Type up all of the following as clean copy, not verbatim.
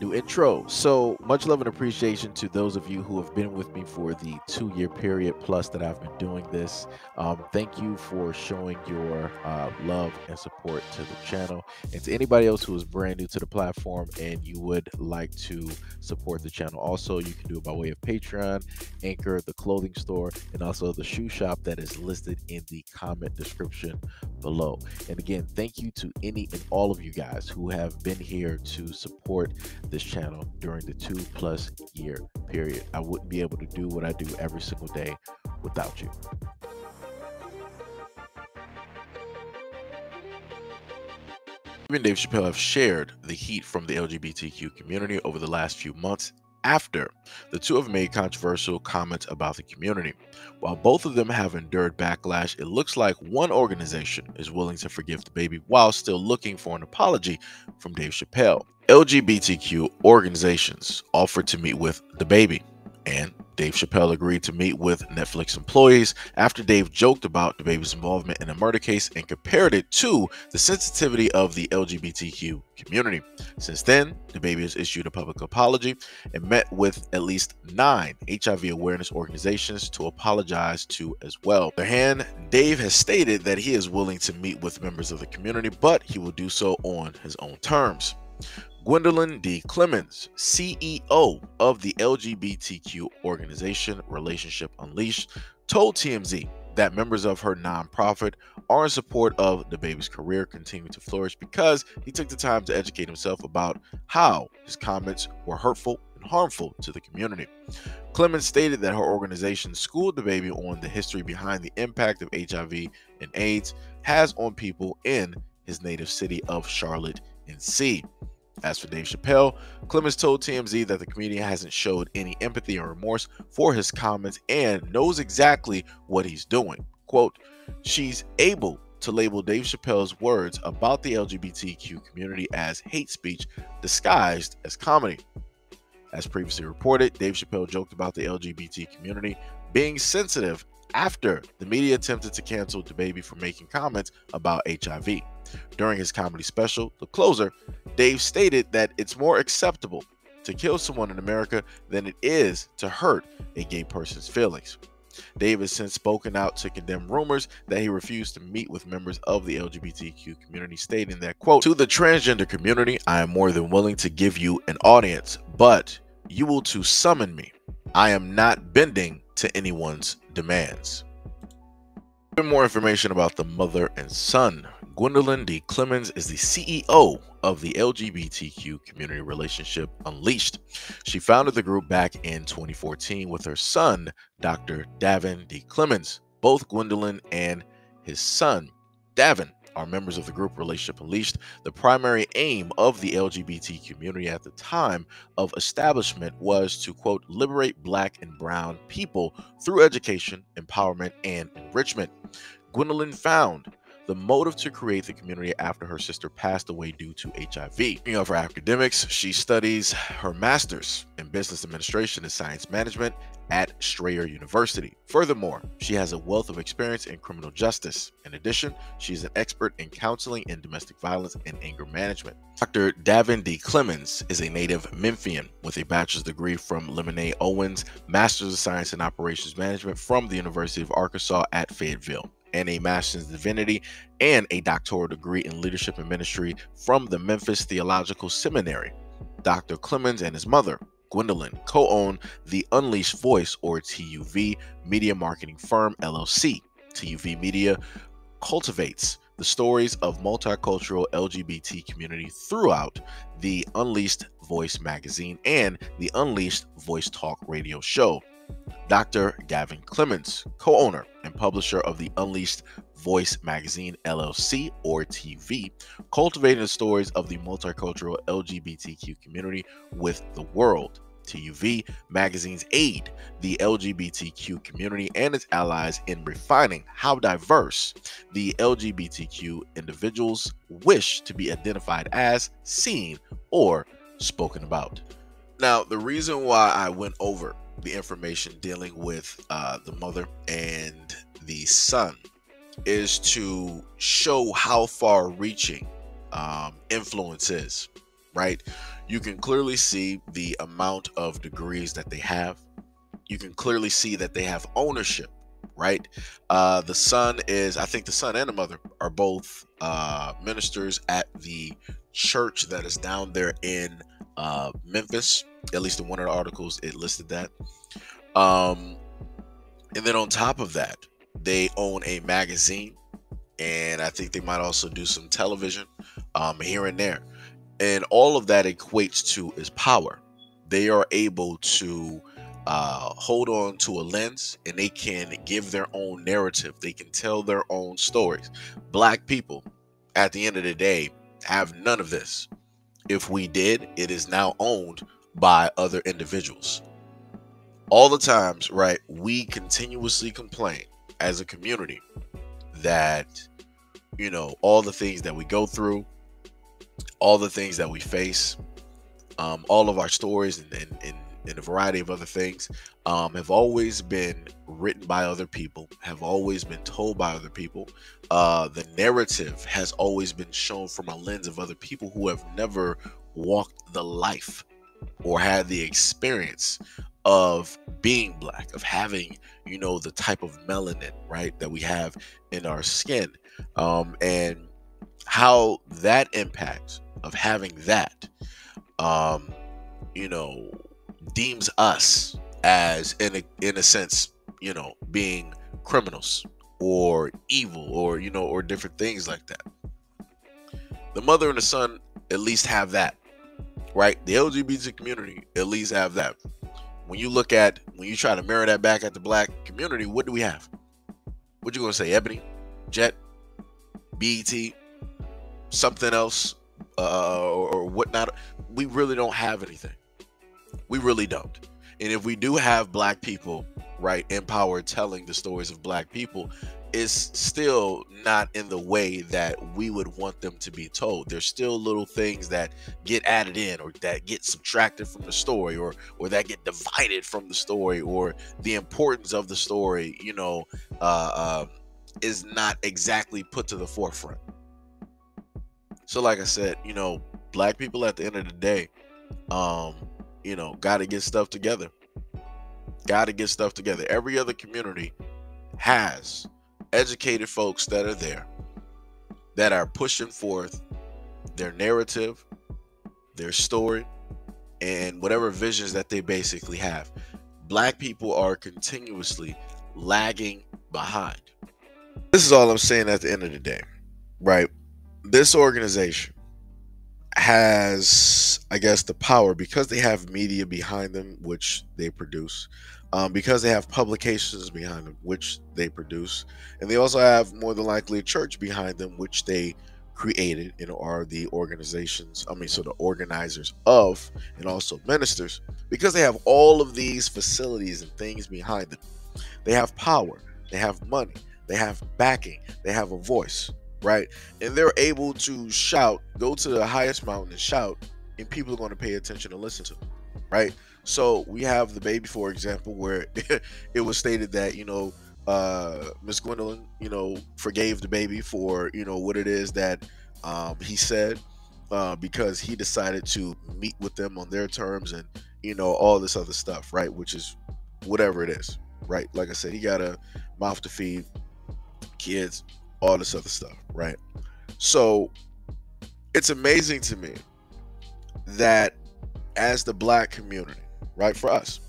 New intro. So much love and appreciation to those of you who have been with me for the 2 year period plus that I've been doing this. Thank you for showing your love and support to the channel. And to anybody else who is brand new to the platform and you would like to support the channel, also you can do it by way of Patreon, Anchor, the clothing store, and also the shoe shop that is listed in the comment description below. And again, thank you to any and all of you guys who have been here to support this channel during the 2+ year period. I wouldn't be able to do what I do every single day without you. Even Dave Chappelle have shared the heat from the LGBTQ community over the last few months after the two have made controversial comments about the community. While both of them have endured backlash, it looks like one organization is willing to forgive the baby while still looking for an apology from Dave Chappelle. LGBTQ organizations offered to meet with the baby, and Dave Chappelle agreed to meet with Netflix employees after Dave joked about the baby's involvement in a murder case and compared it to the sensitivity of the LGBTQ community. Since then, the baby has issued a public apology and met with at least 9 HIV awareness organizations to apologize to as well. On the other hand, Dave has stated that he is willing to meet with members of the community, but he will do so on his own terms. Gwendolyn D. Clemens, CEO of the LGBTQ organization Relationship Unleashed, told TMZ that members of her nonprofit are in support of the baby's career continuing to flourish because he took the time to educate himself about how his comments were hurtful and harmful to the community. Clemens stated that her organization schooled the baby on the history behind the impact of HIV and AIDS has on people in his native city of Charlotte, NC. As for Dave Chappelle, Clemens told TMZ that the comedian hasn't showed any empathy or remorse for his comments and knows exactly what he's doing. Quote, "She's able to label Dave Chappelle's words about the LGBTQ community as hate speech disguised as comedy." As previously reported, Dave Chappelle joked about the LGBT community being sensitive after the media attempted to cancel DaBaby for making comments about HIV. During his comedy special, The Closer, Dave stated that it's more acceptable to kill someone in America than it is to hurt a gay person's feelings. Dave has since spoken out to condemn rumors that he refused to meet with members of the LGBTQ community, stating that, quote, "To the transgender community, I am more than willing to give you an audience, but you will to summon me. I am not bending to anyone's demands." For more information about the mother and son, Gwendolyn D. Clemens is the CEO of the LGBTQ community Relationship Unleashed. She founded the group back in 2014 with her son, Dr. Davin D. Clemens. Both Gwendolyn and his son, Davin, are members of the group Relationship Unleashed. The primary aim of the LGBT community at the time of establishment was to, quote, "liberate Black and brown people through education, empowerment, and enrichment." Gwendolyn found the motive to create the community after her sister passed away due to HIV. Speaking of her academics, she studies her master's in business administration and science management at Strayer University. Furthermore, she has a wealth of experience in criminal justice. In addition, she is an expert in counseling in domestic violence and anger management. Dr. Davin D. Clemens is a native Memphian with a bachelor's degree from Lemonade Owens, master's of science in operations management from the University of Arkansas at Fayetteville, and a master's in divinity and a doctoral degree in leadership and ministry from the Memphis Theological Seminary. Dr. Clemens and his mother, Gwendolyn, co-own the Unleashed Voice, or TUV, media marketing firm, LLC. TUV Media cultivates the stories of multicultural LGBT community throughout the Unleashed Voice magazine and the Unleashed Voice Talk radio show. Dr. Gavin Clemens, co-owner and publisher of the Unleashed Voice Magazine, LLC, or TV, cultivating the stories of the multicultural LGBTQ community with the world. TUV magazines aid the LGBTQ community and its allies in refining how diverse the LGBTQ individuals wish to be identified as, seen, or spoken about. Now, the reason why I went over the information dealing with the mother and the son is to show how far reaching influence is, right? You can clearly see the amount of degrees that they have. You can clearly see that they have ownership, right? The son is, I think the son and the mother are both ministers at the church that is down there in Memphis. At least in one of the articles, it listed that. And then on top of that, they own a magazine, and I think they might also do some television here and there. And all of that equates to is power. They are able to hold on to a lens, and they can give their own narrative. They can tell their own stories. Black people, at the end of the day, have none of this. If we did, it is now owned by other individuals. All the times, right, we continuously complain as a community that, all the things that we go through, all the things that we face, all of our stories and a variety of other things have always been written by other people, have always been told by other people. The narrative has always been shown from a lens of other people who have never walked the life or had the experience of being black, of having, the type of melanin, right, that we have in our skin, and how that impact of having that, deems us as, in a sense, being criminals or evil or, or different things like that. The mother and the son at least have that, right? The LGBT community at least have that. When you try to mirror that back at the black community, what do we have? What you gonna say? Ebony, Jet, BET, something else, or whatnot? We really don't have anything. We really don't. And if we do have black people, right, in power telling the stories of black people, it's still not in the way that we would want them to be told. There's still little things that get added in, or that get subtracted from the story, or that get divided from the story, or the importance of the story, is not exactly put to the forefront. So like I said, black people at the end of the day, got to get stuff together. Got to get stuff together. Every other community has educated folks that are there, that are pushing forth their narrative, their story, and whatever visions that they basically have. Black people are continuously lagging behind. This is all I'm saying at the end of the day, right? This organization has, I guess, the power because they have media behind them, which they produce, because they have publications behind them, which they produce, and they also have more than likely a church behind them, which they created and are the the organizers of, and also ministers. Because they have all of these facilities and things behind them, they have power, they have money, they have backing, they have a voice, right? And they're able to shout, go to the highest mountain and shout, and people are going to pay attention and listen to them, right? So we have the baby, for example, where it was stated that, Miss Gwendolyn, forgave the baby for, what it is that he said, because he decided to meet with them on their terms and, all this other stuff, right? Which is whatever it is, right? Like I said, he got a mouth to feed, kids, all this other stuff, right? So it's amazing to me that as the black community, right, for us,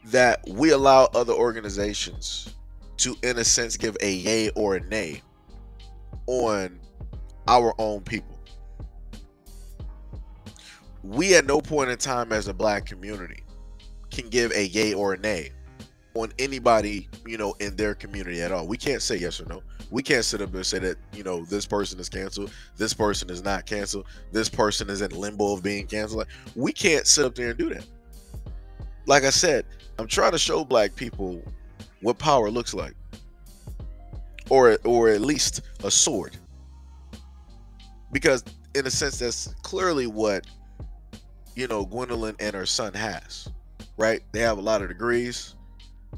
that we allow other organizations to, in a sense, give a yay or a nay on our own people. We at no point in time as a black community can give a yay or a nay on anybody, in their community at all. We can't say yes or no. We can't sit up and say that, this person is canceled, this person is not canceled, this person is in limbo of being canceled. Like, we can't sit up there and do that. Like I said, I'm trying to show black people what power looks like, or at least a sword, because in a sense that's clearly what Gwendolyn and her son has, right? They have a lot of degrees,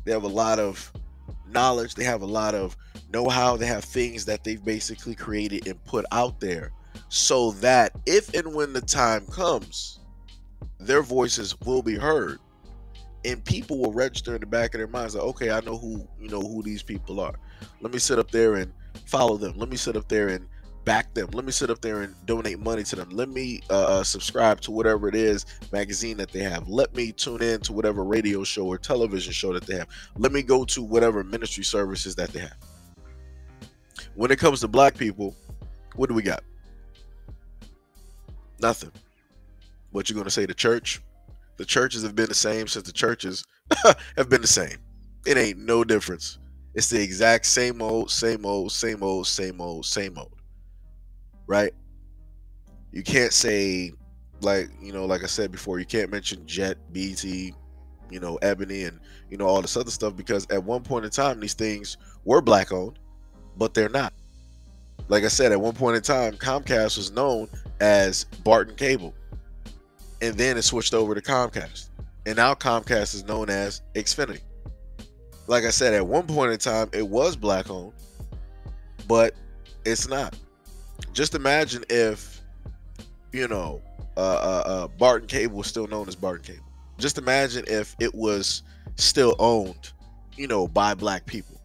they have a lot of knowledge, they have a lot of know-how, they have things that they've basically created and put out there so that if and when the time comes, their voices will be heard, and people will register in the back of their minds like, okay, I know who these people are. Let me sit up there and follow them. Let me sit up there and back them. Let me sit up there and donate money to them. Let me subscribe to whatever it is magazine that they have. Let me tune in to whatever radio show or television show that they have. Let me go to whatever ministry services that they have. When it comes to black people, what do we got? Nothing. What you gonna say? The church? The churches have been the same since the churches have been the same. It ain't no difference. It's the exact same old, same old, same old, same old, same old. Right? You can't say, like I said before, you can't mention Jet, BT, Ebony, and all this other stuff, because at one point in time these things were black owned, but they're not. Like I said, at one point in time, Comcast was known as Barton Cable, and then it switched over to Comcast, and now Comcast is known as Xfinity. Like I said, at one point in time it was black owned, but it's not. Just imagine if Barton Cable was still known as Barton Cable. Just imagine if it was still owned by black people.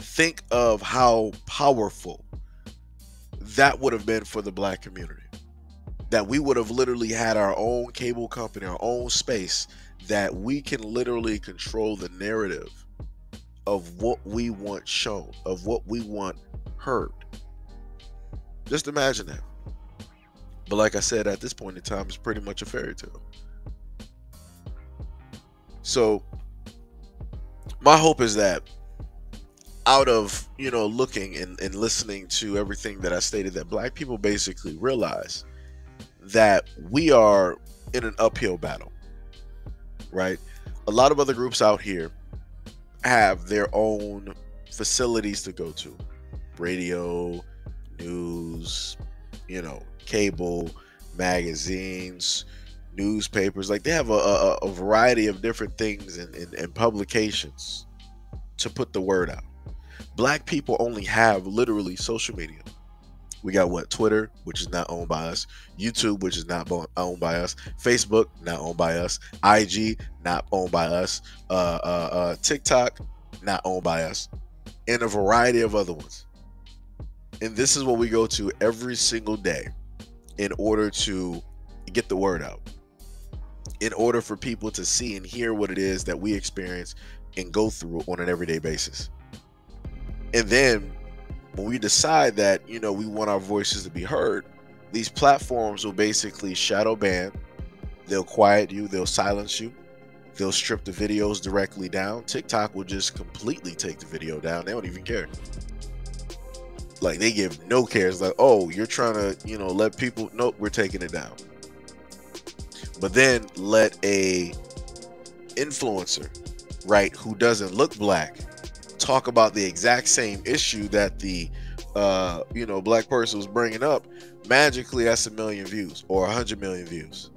Think of how powerful that would have been for the black community. That we would have literally had our own cable company, our own space, that we can literally control the narrative of what we want shown, of what we want heard. Just imagine that. But like I said, at this point in time, it's pretty much a fairy tale. So my hope is that out of looking and listening to everything that I stated, that black people basically realize that we are in an uphill battle, right? A lot of other groups out here have their own facilities to go to, radio, news, cable, magazines, newspapers. Like, they have a variety of different things and publications to put the word out. Black people only have literally social media. We got Twitter, which is not owned by us. YouTube, which is not owned by us. Facebook, not owned by us. IG, not owned by us. TikTok, not owned by us. And a variety of other ones. And this is what we go to every single day in order to get the word out. In order for people to see and hear what it is that we experience and go through on an everyday basis. And then when we decide that, we want our voices to be heard, these platforms will basically shadow ban. They'll quiet you. They'll silence you. They'll strip the videos directly down. TikTok will just completely take the video down. They don't even care. Like, they give no cares. Like, oh, you're trying to, let people, nope, we're taking it down. But then let a influencer, right, who doesn't look black, talk about the exact same issue that the black person was bringing up. Magically, that's 1 million views or 100 million views.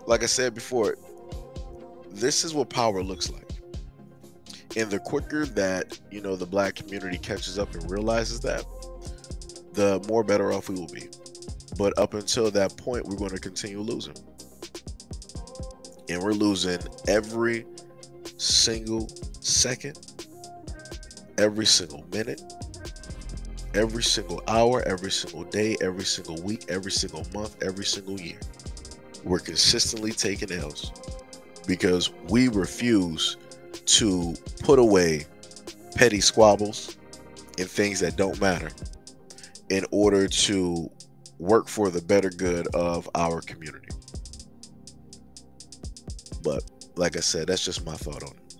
Like I said before, this is what power looks like. And the quicker that the black community catches up and realizes that, the more better off we will be. But up until that point, we're going to continue losing. And we're losing every single second, every single minute, every single hour, every single day, every single week, every single month, every single year. We're consistently taking L's because we refuse to put away petty squabbles and things that don't matter in order to work for the better good of our community. But like I said, that's just my thought on it.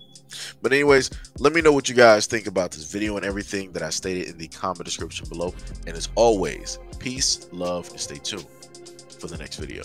But anyways, let me know what you guys think about this video and everything that I stated in the comment description below. And as always, peace, love, and stay tuned for the next video.